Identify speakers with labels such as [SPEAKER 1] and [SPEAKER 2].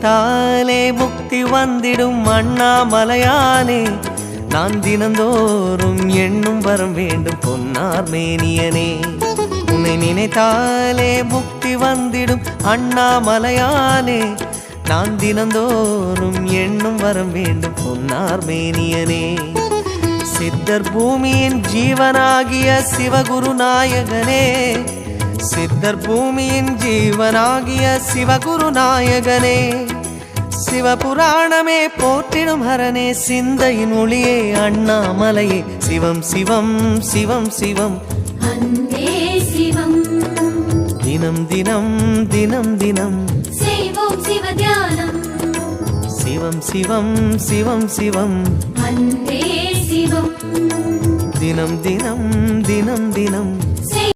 [SPEAKER 1] நினைத்தாலே முக்தி வந்திடும் அண்ணாமலையானே, நான் தினந்தோறும் எண்ணும் வரம் வேண்டும் பொன்னார் மேனியனே. உன்னை நினைத்தாலே முக்தி வந்திடும் அண்ணாமலையானே, நான் தினந்தோறும் எண்ணும் வரம் வேண்டும் பொன்னார் மேனியனே. சித்தர் பூமியின் ஜீவனாகிய சிவகுரு நாயகனே, சித்தர் பூமியின் ஜீவனாகிய சிவகுரு நாயகனே, சிவபுராணமே போற்றிடும் ஹரனே, சிந்தையின் ஒளியே அண்ணாமலையே, சிவம் சிவம் சிவம் சிவம்
[SPEAKER 2] அன்பே சிவம்.
[SPEAKER 1] தினம் தினம் தினம் தினம்
[SPEAKER 2] செய்வோம் சிவ தியானம்.
[SPEAKER 1] சிவம் சிவம் சிவம் சிவம்
[SPEAKER 2] அன்பே சிவம்.
[SPEAKER 1] தினம் தினம் தினம் தினம்